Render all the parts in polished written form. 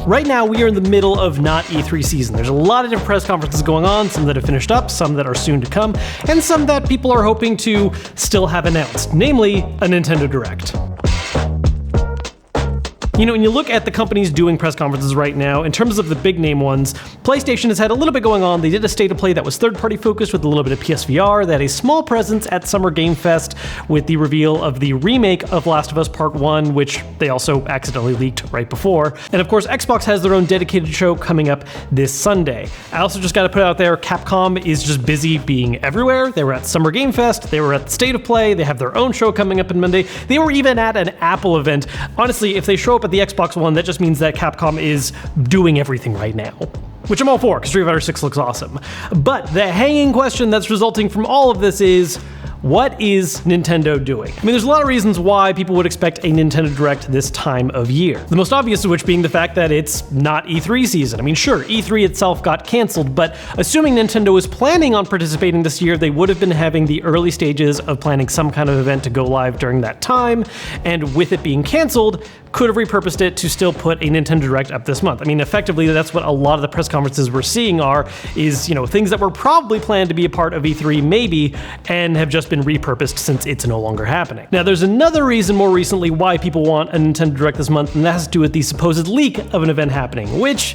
Right now, we are in the middle of not E3 season. There's a lot of different press conferences going on, some that have finished up, some that are soon to come, and some that people are hoping to still have announced, namely a Nintendo Direct. You know, when you look at the companies doing press conferences right now, in terms of the big name ones, PlayStation has had a little bit going on. They did a state of play that was third-party focused with a little bit of PSVR. They had a small presence at Summer Game Fest with the reveal of the remake of Last of Us Part 1, which they also accidentally leaked right before. And of course, Xbox has their own dedicated show coming up this Sunday. I also just got to put out there, Capcom is just busy being everywhere. They were at Summer Game Fest. They were at the State of Play. They have their own show coming up on Monday. They were even at an Apple event. Honestly, if they show up at the Xbox One, that just means that Capcom is doing everything right now. Which I'm all for, because Street Fighter 6 looks awesome. But the hanging question that's resulting from all of this is, what is Nintendo doing? I mean, there's a lot of reasons why people would expect a Nintendo Direct this time of year. The most obvious of which being the fact that it's not E3 season. I mean, sure, E3 itself got canceled, but assuming Nintendo was planning on participating this year, they would have been having the early stages of planning some kind of event to go live during that time, and with it being canceled, could have repurposed it to still put a Nintendo Direct up this month. I mean, effectively, that's what a lot of the press conferences we're seeing is, you know, things that were probably planned to be a part of E3 maybe, and have just been repurposed since it's no longer happening. Now, there's another reason more recently why people want a Nintendo Direct this month, and that has to do with the supposed leak of an event happening, which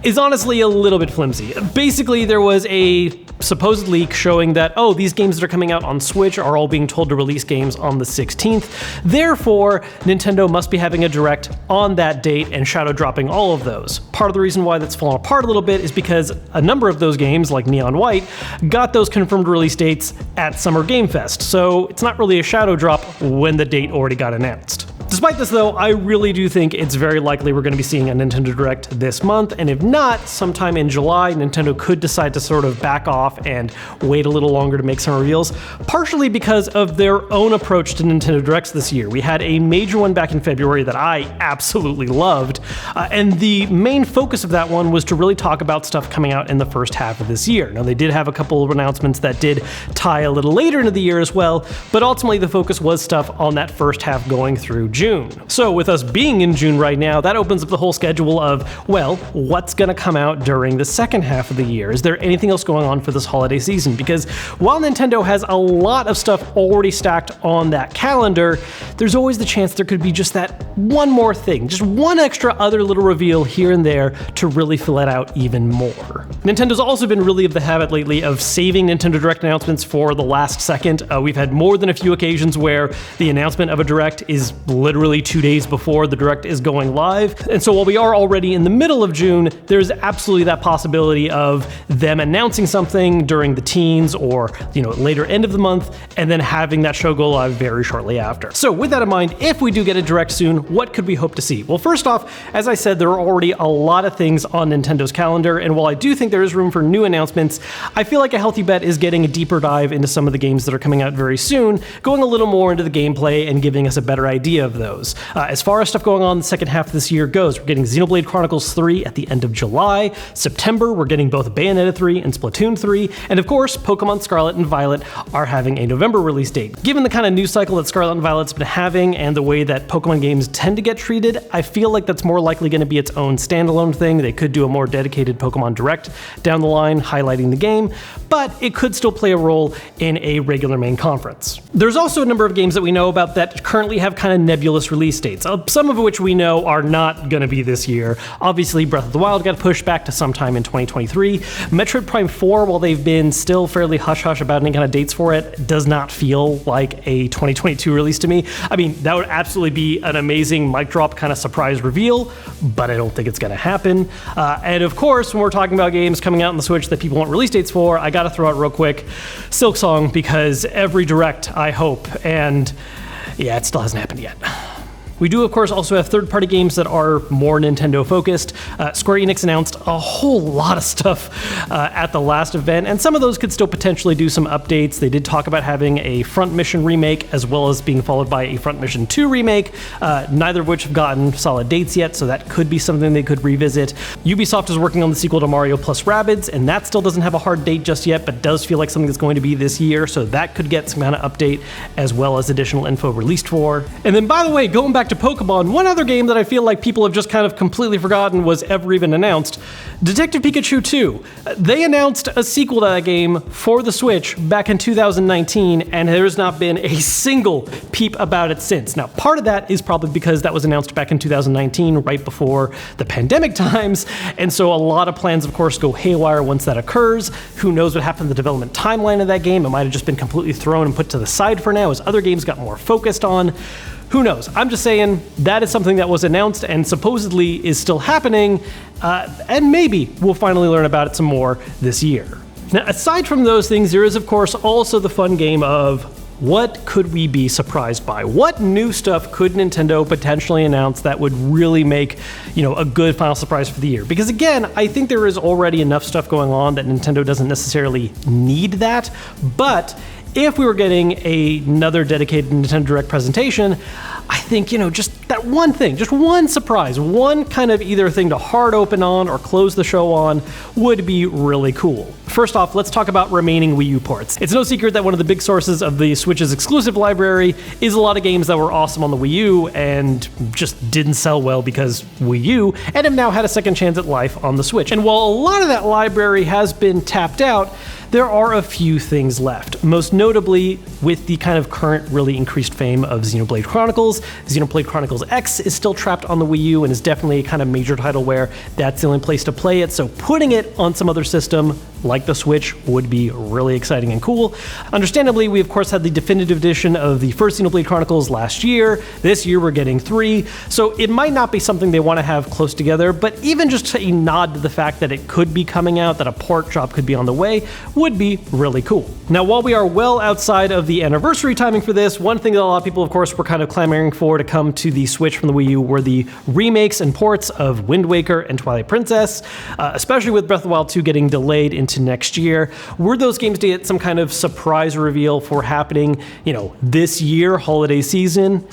is honestly a little bit flimsy. Basically, there was a supposed leak showing that, oh, these games that are coming out on Switch are all being told to release games on the 16th. Therefore, Nintendo must be having a Direct on that date and shadow dropping all of those. Part of the reason why that's fallen apart a little bit is because a number of those games, like Neon White, got those confirmed release dates at Summer Game Fest. So it's not really a shadow drop when the date already got announced. Despite this though, I really do think it's very likely we're going to be seeing a Nintendo Direct this month, and if not, sometime in July, Nintendo could decide to sort of back off and wait a little longer to make some reveals, partially because of their own approach to Nintendo Directs this year. We had a major one back in February that I absolutely loved, and the main focus of that one was to really talk about stuff coming out in the first half of this year. Now, they did have a couple of announcements that did tie a little later into the year as well, but ultimately the focus was stuff on that first half going through June. So with us being in June right now, that opens up the whole schedule of, well, what's going to come out during the second half of the year? Is there anything else going on for this holiday season? Because while Nintendo has a lot of stuff already stacked on that calendar, there's always the chance there could be just that one more thing, just one extra other little reveal here and there to really fill it out even more. Nintendo's also been really of the habit lately of saving Nintendo Direct announcements for the last second. We've had more than a few occasions where the announcement of a Direct is literally 2 days before the Direct is going live. And so while we are already in the middle of June, there's absolutely that possibility of them announcing something during the teens or, you know, later end of the month, and then having that show go live very shortly after. So with that in mind, if we do get a Direct soon, what could we hope to see? Well, first off, as I said, there are already a lot of things on Nintendo's calendar, and while I do think there is room for new announcements, I feel like a healthy bet is getting a deeper dive into some of the games that are coming out very soon, going a little more into the gameplay and giving us a better idea of those. As far as stuff going on the second half of this year goes, we're getting Xenoblade Chronicles 3 at the end of July. September, we're getting both Bayonetta 3 and Splatoon 3, and of course, Pokemon Scarlet and Violet are having a November release date. Given the kind of news cycle that Scarlet and Violet's been having and the way that Pokemon games tend to get treated, I feel like that's more likely going to be its own standalone thing. They could do a more dedicated Pokemon Direct down the line, highlighting the game, but it could still play a role in a regular main conference. There's also a number of games that we know about that currently have kind of nebulous release dates, some of which we know are not going to be this year. Obviously, Breath of the Wild got pushed back to sometime in 2023. Metroid Prime 4, while they've been still fairly hush-hush about any kind of dates for it, does not feel like a 2022 release to me. I mean, that would absolutely be an amazing mic drop kind of surprise reveal, but I don't think it's going to happen. And of course, when we're talking about games coming out on the Switch that people want release dates for, I gotta throw out real quick Silksong, because every Direct, I hope, and yeah, it still hasn't happened yet. We do, of course, also have third-party games that are more Nintendo-focused. Square Enix announced a whole lot of stuff at the last event, and some of those could still potentially do some updates. They did talk about having a Front Mission remake, as well as being followed by a Front Mission 2 remake, neither of which have gotten solid dates yet, so that could be something they could revisit. Ubisoft is working on the sequel to Mario plus Rabbids, and that still doesn't have a hard date just yet, but does feel like something that's going to be this year, so that could get some kind of update, as well as additional info released for. And then, by the way, going back to to Pokemon, one other game that I feel like people have just kind of completely forgotten was ever even announced, Detective Pikachu 2. They announced a sequel to that game for the Switch back in 2019, and there's not been a single peep about it since. Now, part of that is probably because that was announced back in 2019, right before the pandemic times, and so a lot of plans, of course, go haywire once that occurs. Who knows what happened to the development timeline of that game? It might have just been completely thrown and put to the side for now as other games got more focused on. Who knows? I'm just saying that is something that was announced and supposedly is still happening, and maybe we'll finally learn about it some more this year. Now, aside from those things, there is, of course, also the fun game of what could we be surprised by? What new stuff could Nintendo potentially announce that would really make, a good final surprise for the year? Because again, I think there is already enough stuff going on that Nintendo doesn't necessarily need that, but if we were getting another dedicated Nintendo Direct presentation, I think, just that one thing, just one surprise, one kind of either thing to hard open on or close the show on would be really cool. First off, let's talk about remaining Wii U ports. It's no secret that one of the big sources of the Switch's exclusive library is a lot of games that were awesome on the Wii U and just didn't sell well because Wii U, and have now had a second chance at life on the Switch. And while a lot of that library has been tapped out, there are a few things left, most notably with the kind of current really increased fame of Xenoblade Chronicles. Xenoblade Chronicles X is still trapped on the Wii U and is definitely a kind of major title where that's the only place to play it, so putting it on some other system like the Switch would be really exciting and cool. Understandably, we of course had the definitive edition of the first Xenoblade Chronicles last year. This year we're getting 3, so it might not be something they want to have close together, but even just a nod to the fact that it could be coming out, that a port drop could be on the way, would be really cool. Now, while we are well outside of the anniversary timing for this, one thing that a lot of people, of course, were kind of clamoring for to come to the Switch from the Wii U were the remakes and ports of Wind Waker and Twilight Princess, especially with Breath of the Wild 2 getting delayed into next year. Were those games to get some kind of surprise reveal for happening, this year, holiday season?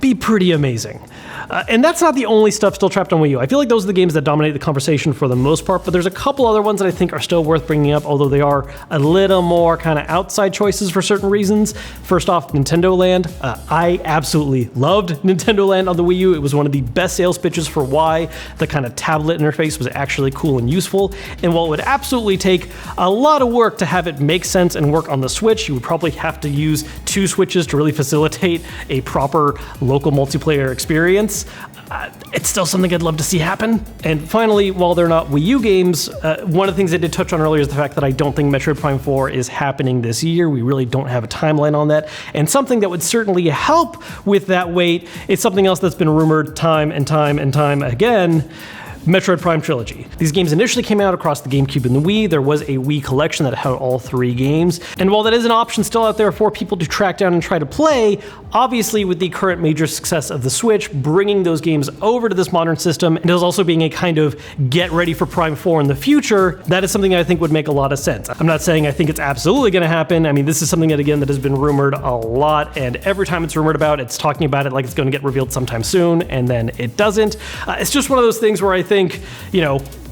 Be pretty amazing. And that's not the only stuff still trapped on Wii U. I feel like those are the games that dominate the conversation for the most part, but there's a couple other ones that I think are still worth bringing up, although they are a little more kind of outside choices for certain reasons. First off, Nintendo Land. I absolutely loved Nintendo Land on the Wii U. It was one of the best sales pitches for why the kind of tablet interface was actually cool and useful. And while it would absolutely take a lot of work to have it make sense and work on the Switch, you would probably have to use 2 Switches to really facilitate a proper local multiplayer experience. It's still something I'd love to see happen. And finally, while they're not Wii U games, one of the things I did touch on earlier is the fact that I don't think Metroid Prime 4 is happening this year. We really don't have a timeline on that. And something that would certainly help with that wait is something else that's been rumored time and time and time again: Metroid Prime Trilogy. These games initially came out across the GameCube and the Wii. There was a Wii collection that had all 3 games. And while that is an option still out there for people to track down and try to play, obviously with the current major success of the Switch, bringing those games over to this modern system, and those also being a kind of get ready for Prime 4 in the future, that is something I think would make a lot of sense. I'm not saying I think it's absolutely going to happen. I mean, this is something that, again, that has been rumored a lot, and every time it's rumored about, it's talking about it like it's going to get revealed sometime soon, and then it doesn't. It's just one of those things where I think,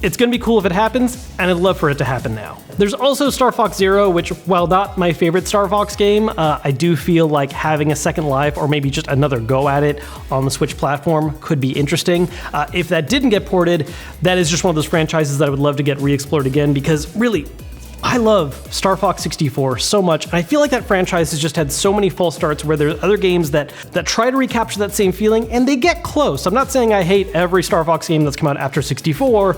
it's going to be cool if it happens, and I'd love for it to happen now. There's also Star Fox Zero, which, while not my favorite Star Fox game, I do feel like having a second life or maybe just another go at it on the Switch platform could be interesting. If that didn't get ported, that is just one of those franchises that I would love to get re-explored again, because really, I love Star Fox 64 so much, and I feel like that franchise has just had so many false starts where there are other games that try to recapture that same feeling, and they get close. I'm not saying I hate every Star Fox game that's come out after 64,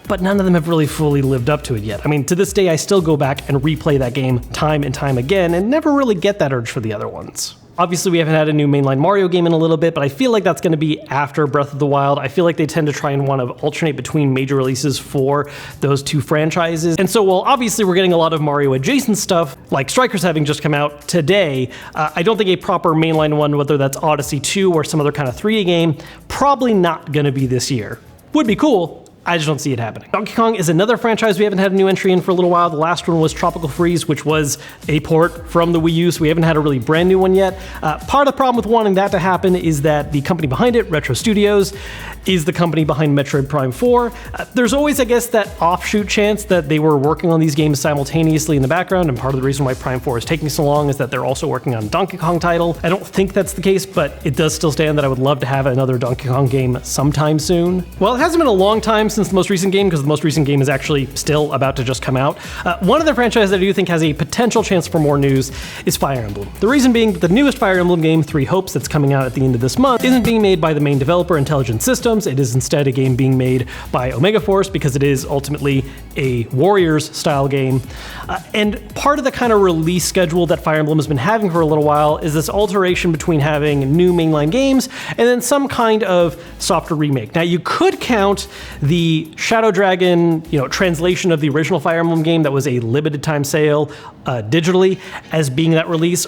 but none of them have really fully lived up to it yet. I mean, to this day, I still go back and replay that game time and time again, and never really get that urge for the other ones. Obviously, we haven't had a new mainline Mario game in a little bit, but I feel like that's going to be after Breath of the Wild. I feel like they tend to try and want to alternate between major releases for those 2 franchises. And so while obviously we're getting a lot of Mario adjacent stuff, like Strikers having just come out today, I don't think a proper mainline one, whether that's Odyssey 2 or some other kind of 3D game, probably not going to be this year. Would be cool, I just don't see it happening. Donkey Kong is another franchise we haven't had a new entry in for a little while. The last one was Tropical Freeze, which was a port from the Wii U, so we haven't had a really brand new one yet. Part of the problem with wanting that to happen is that the company behind it, Retro Studios, is the company behind Metroid Prime 4. There's always, I guess, that offshoot chance that they were working on these games simultaneously in the background, and part of the reason why Prime 4 is taking so long is that they're also working on a Donkey Kong title. I don't think that's the case, but it does still stand that I would love to have another Donkey Kong game sometime soon. Well, it hasn't been a long time since the most recent game, because the most recent game is actually still about to just come out. One of the franchises that I do think has a potential chance for more news is Fire Emblem. The reason being that the newest Fire Emblem game, Three Hopes, that's coming out at the end of this month, isn't being made by the main developer, Intelligent Systems. It is instead a game being made by Omega Force, because it is ultimately a Warriors-style game. And part of the kind of release schedule that Fire Emblem has been having for a little while is this alteration between having new mainline games and then some kind of software remake. Now, you could count the Shadow Dragon, translation of the original Fire Emblem game that was a limited time sale digitally as being that release,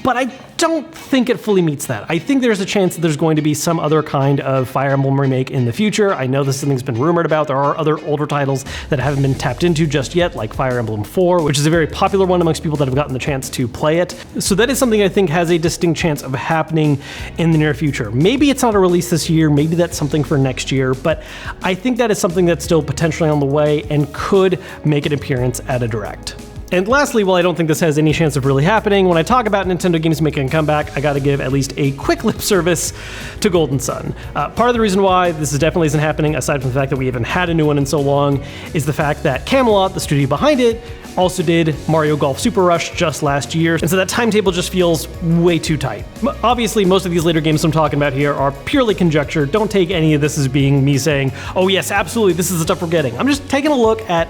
but I don't think it fully meets that. I think there's a chance that there's going to be some other kind of Fire Emblem remake in the future. I know this is something that's been rumored about. There are other older titles that haven't been tapped into just yet, like Fire Emblem 4, which is a very popular one amongst people that have gotten the chance to play it. So that is something I think has a distinct chance of happening in the near future. Maybe it's not a release this year, maybe that's something for next year, but I think that is something that's still potentially on the way and could make an appearance at a Direct. And lastly, while I don't think this has any chance of really happening, when I talk about Nintendo games making a comeback, I gotta give at least a quick lip service to Golden Sun. Part of the reason why this definitely isn't happening, aside from the fact that we haven't had a new one in so long, is the fact that Camelot, the studio behind it, also did Mario Golf Super Rush just last year, and so that timetable just feels way too tight. Obviously, most of these later games I'm talking about here are purely conjecture. Don't take any of this as being me saying, oh yes, absolutely, this is the stuff we're getting. I'm just taking a look at,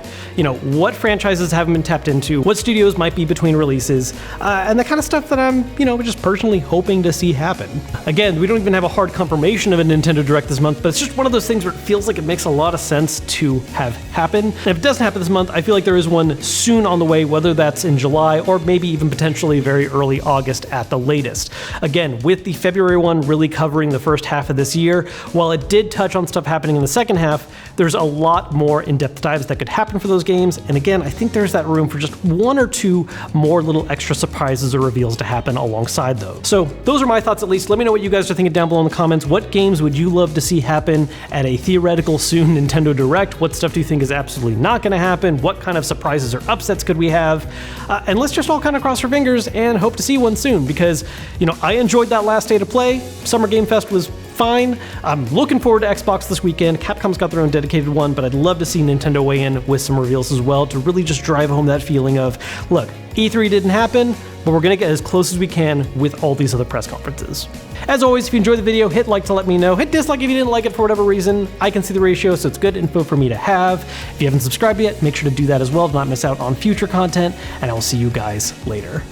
what franchises haven't been tapped into, what studios might be between releases, and the kind of stuff that I'm, just personally hoping to see happen. Again, we don't even have a hard confirmation of a Nintendo Direct this month, but it's just one of those things where it feels like it makes a lot of sense to have happen. And if it doesn't happen this month, I feel like there is one soon on the way, whether that's in July or maybe even potentially very early August at the latest. Again, with the February one really covering the first half of this year, while it did touch on stuff happening in the second half, there's a lot more in-depth dives that could happen for those games. And again, I think there's that room for just one or two more little extra surprises or reveals to happen alongside those. So those are my thoughts at least. Let me know what you guys are thinking down below in the comments. What games would you love to see happen at a theoretical soon Nintendo Direct? What stuff do you think is absolutely not going to happen? What kind of surprises or upsets could we have? And let's just all kind of cross our fingers and hope to see one soon, because, I enjoyed that last day to play. Summer Game Fest was fine. I'm looking forward to Xbox this weekend. Capcom's got their own dedicated one, but I'd love to see Nintendo weigh in with some reveals as well to really just drive home that feeling of, look, E3 didn't happen, but we're gonna get as close as we can with all these other press conferences. As always, if you enjoyed the video, hit like to let me know. Hit dislike if you didn't like it for whatever reason. I can see the ratio, so it's good info for me to have. If you haven't subscribed yet, make sure to do that as well to not miss out on future content, and I will see you guys later.